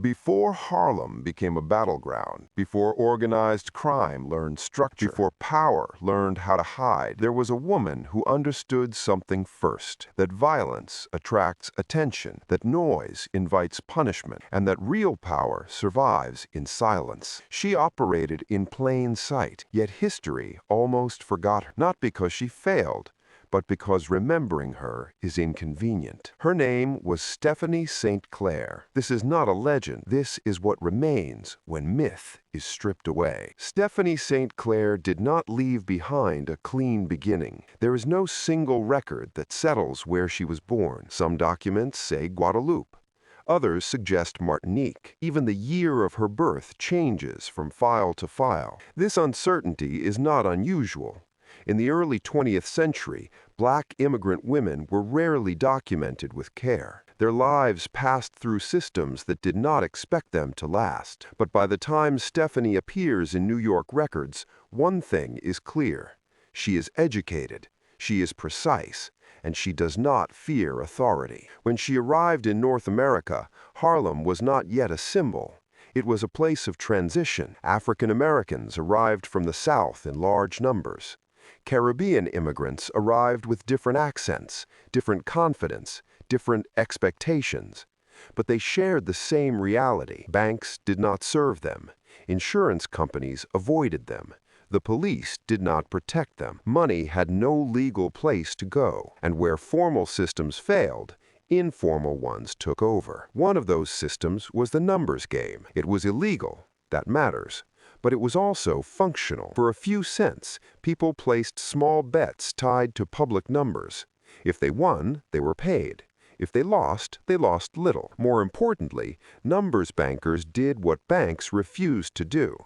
Before Harlem became a battleground, before organized crime learned structure, before power learned how to hide, there was a woman who understood something first: that violence attracts attention, that noise invites punishment, and that real power survives in silence. She operated in plain sight, yet history almost forgot her, not because she failed, but because remembering her is inconvenient. Her name was Stephanie St. Clair. This is not a legend. This is what remains when myth is stripped away. Stephanie St. Clair did not leave behind a clean beginning. There is no single record that settles where she was born. Some documents say Guadeloupe. Others suggest Martinique. Even the year of her birth changes from file to file. This uncertainty is not unusual. In the early 20th century, black immigrant women were rarely documented with care. Their lives passed through systems that did not expect them to last. But by the time Stephanie appears in New York records, one thing is clear: she is educated, she is precise, and she does not fear authority. When she arrived in North America, Harlem was not yet a symbol. It was a place of transition. African Americans arrived from the South in large numbers. Caribbean immigrants arrived with different accents, different confidence, different expectations. But they shared the same reality. Banks did not serve them. Insurance companies avoided them. The police did not protect them. Money had no legal place to go. And where formal systems failed, informal ones took over. One of those systems was the numbers game. It was illegal. That matters. But it was also functional. For a few cents, people placed small bets tied to public numbers. If they won, they were paid. If they lost little. More importantly, numbers bankers did what banks refused to do.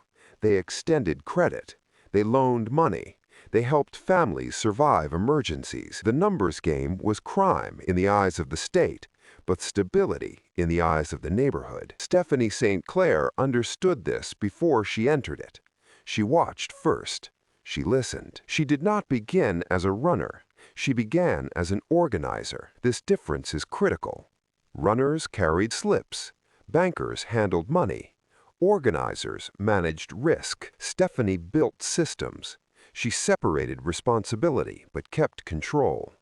They extended credit. They loaned money. They helped families survive emergencies. The numbers game was crime in the eyes of the state, but stability in the eyes of the neighborhood. Stephanie St. Clair understood this before she entered it. She watched first. She listened. She did not begin as a runner. She began as an organizer. This difference is critical. Runners carried slips. Bankers handled money. Organizers managed risk. Stephanie built systems. She separated responsibility but kept control.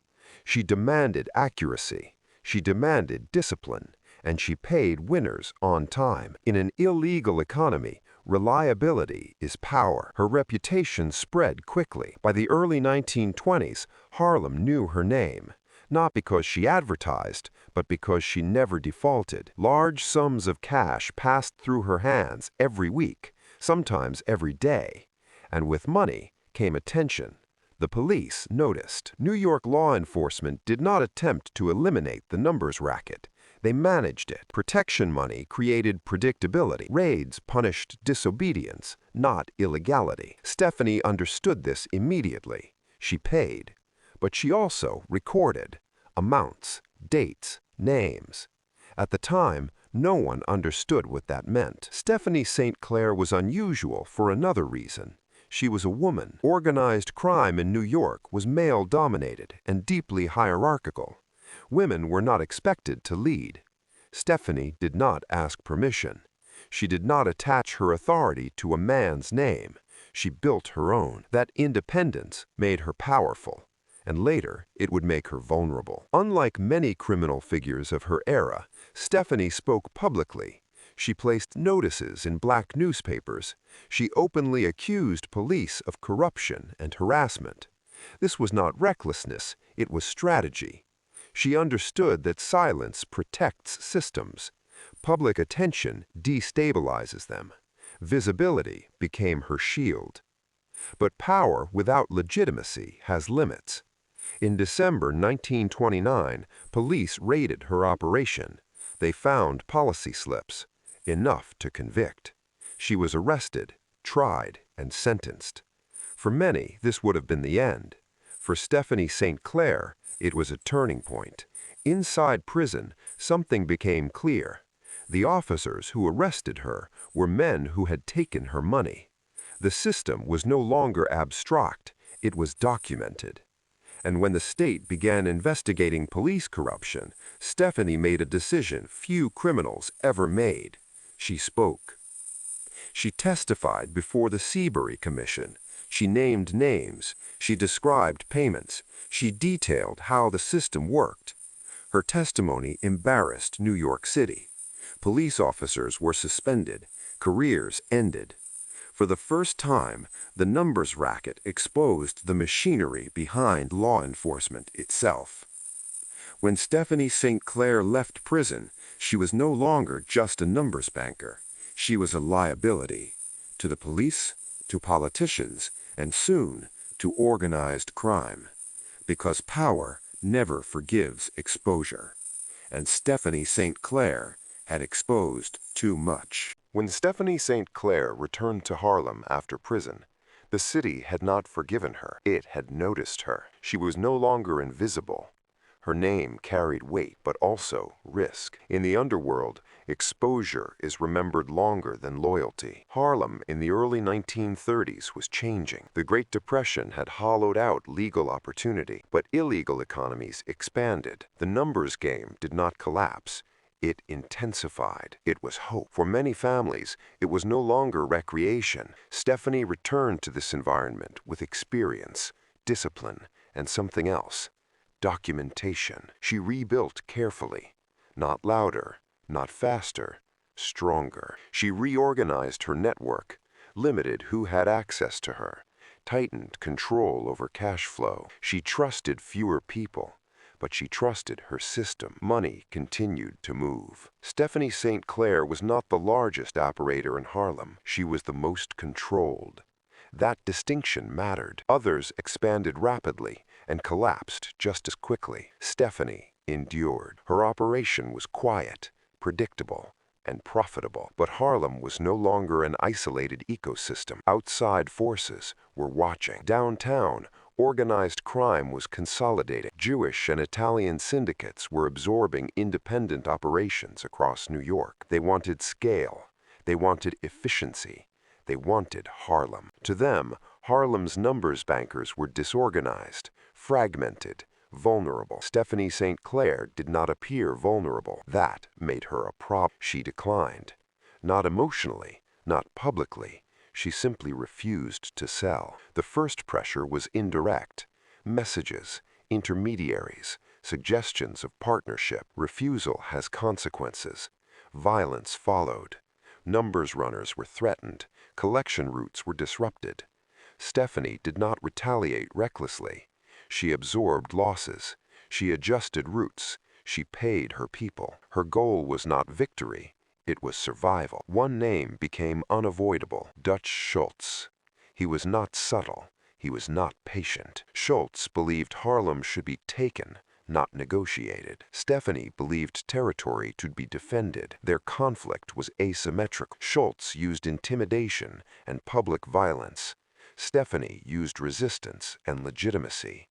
She demanded accuracy. She demanded discipline, and she paid winners on time. In an illegal economy, reliability is power. Her reputation spread quickly. By the early 1920s, Harlem knew her name, not because she advertised, but because she never defaulted. Large sums of cash passed through her hands every week, sometimes every day. And with money came attention. The police noticed. New York law enforcement did not attempt to eliminate the numbers racket. They managed it. Protection money created predictability. Raids punished disobedience, not illegality. Stephanie understood this immediately. She paid. But she also recorded amounts, dates, names. At the time, no one understood what that meant. Stephanie St. Clair was unusual for another reason. She was a woman. Organized crime in New York was male-dominated and deeply hierarchical. Women were not expected to lead. Stephanie did not ask permission. She did not attach her authority to a man's name. She built her own. That independence made her powerful, and later it would make her vulnerable. Unlike many criminal figures of her era, Stephanie spoke publicly. She placed notices in black newspapers. She openly accused police of corruption and harassment. This was not recklessness, it was strategy. She understood that silence protects systems. Public attention destabilizes them. Visibility became her shield. But power without legitimacy has limits. In December 1929, police raided her operation. They found policy slips. Enough to convict. She was arrested, tried, and sentenced. For many, this would have been the end. For Stephanie St. Clair, it was a turning point. Inside prison, something became clear. The officers who arrested her were men who had taken her money. The system was no longer abstract, it was documented. And when the state began investigating police corruption, Stephanie made a decision few criminals ever made. She spoke. She testified before the Seabury Commission. She named names. She described payments. She detailed how the system worked. Her testimony embarrassed New York City. Police officers were suspended. Careers ended. For the first time, the numbers racket exposed the machinery behind law enforcement itself. When Stephanie St. Clair left prison, she was no longer just a numbers banker. She was a liability to the police, to politicians, and soon to organized crime. Because power never forgives exposure. And Stephanie St. Clair had exposed too much. When Stephanie St. Clair returned to Harlem after prison, the city had not forgiven her. It had noticed her. She was no longer invisible. Her name carried weight, but also risk. In the underworld, exposure is remembered longer than loyalty. Harlem in the early 1930s was changing. The Great Depression had hollowed out legal opportunity, but illegal economies expanded. The numbers game did not collapse. It intensified. It was hope. For many families, it was no longer recreation. Stephanie returned to this environment with experience, discipline, and something else. Documentation. She rebuilt carefully. Not louder, not faster, stronger. She reorganized her network, limited who had access to her, tightened control over cash flow. She trusted fewer people, but she trusted her system. Money continued to move. Stephanie St. Clair was not the largest operator in Harlem. She was the most controlled. That distinction mattered. Others expanded rapidly and collapsed just as quickly. Stephanie endured. Her operation was quiet, predictable, and profitable. But Harlem was no longer an isolated ecosystem. Outside forces were watching. Downtown, organized crime was consolidating. Jewish and Italian syndicates were absorbing independent operations across New York. They wanted scale. They wanted efficiency. They wanted Harlem. To them, Harlem's numbers bankers were disorganized, fragmented, vulnerable. Stephanie St. Clair did not appear vulnerable. That made her a problem. She declined. Not emotionally, not publicly. She simply refused to sell. The first pressure was indirect. Messages, intermediaries, suggestions of partnership. Refusal has consequences. Violence followed. Numbers runners were threatened. Collection routes were disrupted. Stephanie did not retaliate recklessly. She absorbed losses. She adjusted routes. She paid her people. Her goal was not victory. It was survival. One name became unavoidable: Dutch Schultz. He was not subtle. He was not patient. Schultz believed Harlem should be taken, not negotiated. Stephanie believed territory to be defended. Their conflict was asymmetrical. Schultz used intimidation and public violence. Stephanie used resistance and legitimacy.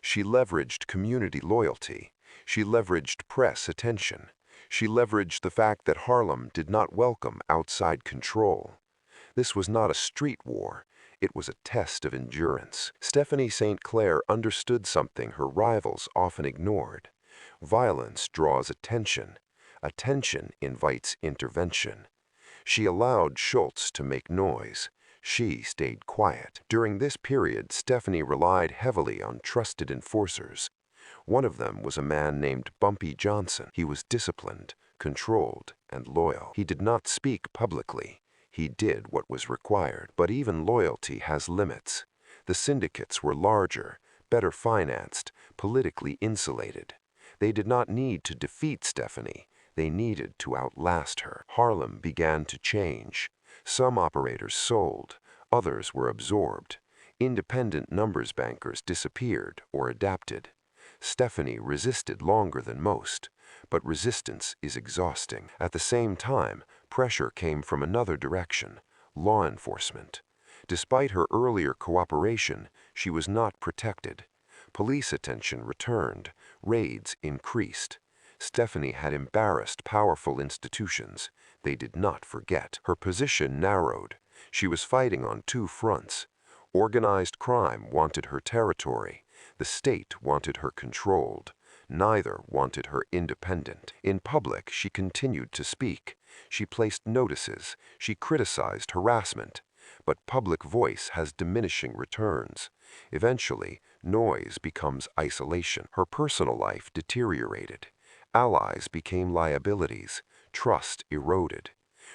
She leveraged community loyalty. She leveraged press attention. She leveraged the fact that Harlem did not welcome outside control. This was not a street war. It was a test of endurance. Stephanie St. Clair understood something her rivals often ignored. Violence draws attention. Attention invites intervention. She allowed Schultz to make noise. She stayed quiet. During this period, Stephanie relied heavily on trusted enforcers. One of them was a man named Bumpy Johnson. He was disciplined, controlled, and loyal. He did not speak publicly. He did what was required. But even loyalty has limits. The syndicates were larger, better financed, politically insulated. They did not need to defeat Stephanie. They needed to outlast her. Harlem began to change. Some operators sold. Others were absorbed. Independent numbers bankers disappeared or adapted. Stephanie resisted longer than most, but resistance is exhausting. At the same time, pressure came from another direction: law enforcement. Despite her earlier cooperation, she was not protected. Police attention returned. Raids increased. Stephanie had embarrassed powerful institutions. They did not forget. Her position narrowed. She was fighting on two fronts. Organized crime wanted her territory. The state wanted her controlled. Neither wanted her independent. In public, she continued to speak. She placed notices, she criticized harassment. But public voice has diminishing returns. Eventually, noise becomes isolation. Her personal life deteriorated. Allies became liabilities. Trust eroded.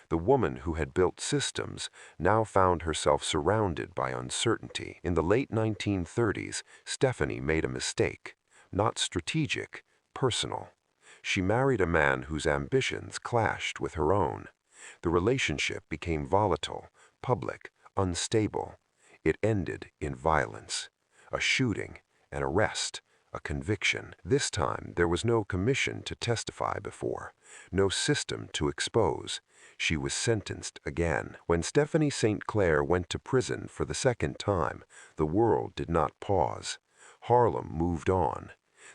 The woman who had built systems now found herself surrounded by uncertainty. In the late 1930s, Stephanie made a mistake. Not strategic, personal. She married a man whose ambitions clashed with her own. The relationship became volatile, public, unstable. It ended in violence. A shooting, an arrest, a conviction. This time there was no commission to testify before, no system to expose. She was sentenced again. When Stephanie St. Clair went to prison for the second time, the world did not pause. Harlem moved on.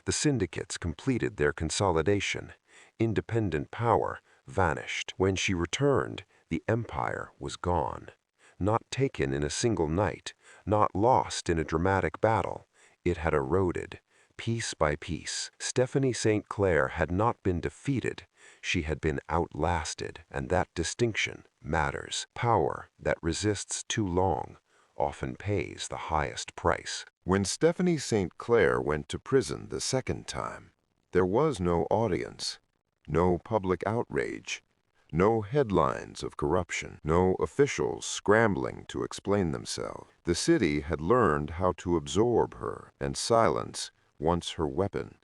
The syndicates completed their consolidation. Independent power vanished. When she returned, the empire was gone. Not taken in a single night, not lost in a dramatic battle. It had eroded, piece by piece. Stephanie St. Clair had not been defeated. She had been outlasted, and that distinction matters. Power that resists too long often pays the highest price. When Stephanie St. Clair went to prison the second time, there was no audience, no public outrage, no headlines of corruption, no officials scrambling to explain themselves. The city had learned how to absorb her, and silence, once her weapon,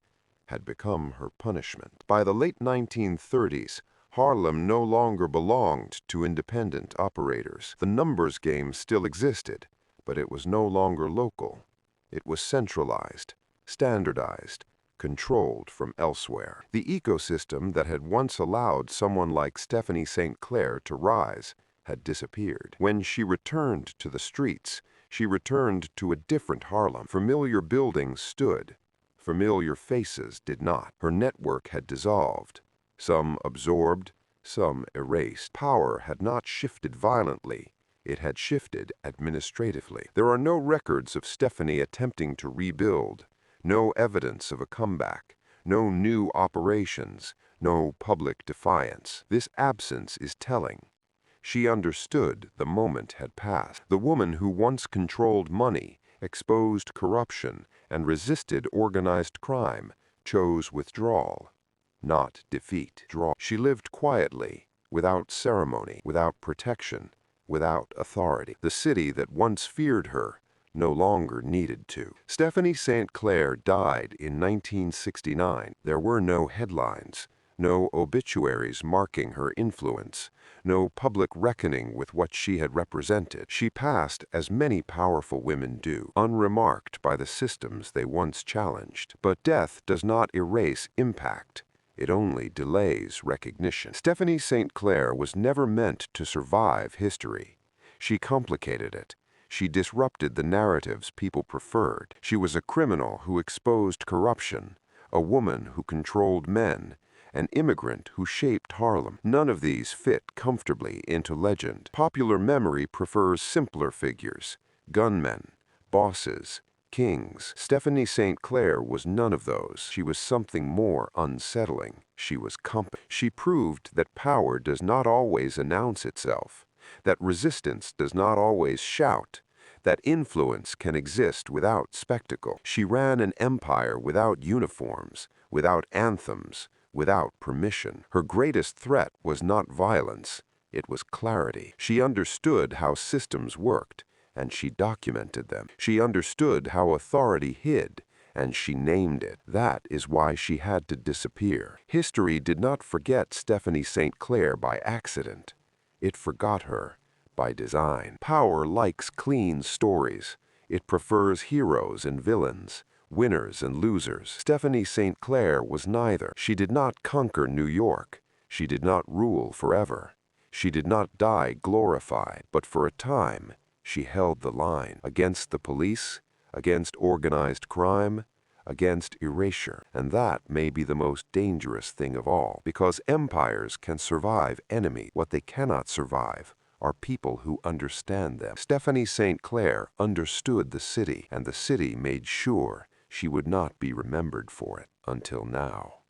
had become her punishment. By the late 1930s, Harlem no longer belonged to independent operators. The numbers game still existed, but it was no longer local. It was centralized, standardized, controlled from elsewhere. The ecosystem that had once allowed someone like Stephanie St. Clair to rise had disappeared. When she returned to the streets, she returned to a different Harlem. Familiar buildings stood. Familiar faces did not. Her network had dissolved. Some absorbed, some erased. Power had not shifted violently. It had shifted administratively. There are no records of Stephanie attempting to rebuild, no evidence of a comeback, no new operations, no public defiance. This absence is telling. She understood the moment had passed. The woman who once controlled money, exposed corruption, and resisted organized crime chose withdrawal, not defeat. She lived quietly, without ceremony, without protection, without authority. The city that once feared her no longer needed to. Stephanie St. Clair died in 1969. There were no headlines, no obituaries marking her influence, no public reckoning with what she had represented. She passed as many powerful women do, unremarked by the systems they once challenged. But death does not erase impact. It only delays recognition. Stephanie St. Clair was never meant to survive history. She complicated it. She disrupted the narratives people preferred. She was a criminal who exposed corruption, a woman who controlled men, an immigrant who shaped Harlem. None of these fit comfortably into legend. Popular memory prefers simpler figures: gunmen, bosses, kings. Stephanie St. Clair was none of those. She was something more unsettling. She was competent. She proved that power does not always announce itself, that resistance does not always shout, that influence can exist without spectacle. She ran an empire without uniforms, without anthems, without permission. Her greatest threat was not violence, it was clarity. She understood how systems worked, and she documented them. She understood how authority hid, and she named it. That is why she had to disappear. History did not forget Stephanie St. Clair by accident. It forgot her by design. Power likes clean stories. It prefers heroes and villains, winners and losers. Stephanie St. Clair was neither. She did not conquer New York. She did not rule forever. She did not die glorified, but for a time, she held the line against the police, against organized crime, against erasure. And that may be the most dangerous thing of all, because empires can survive enemy. What they cannot survive are people who understand them. Stephanie St. Clair understood the city, and the city made sure she would not be remembered for it until now.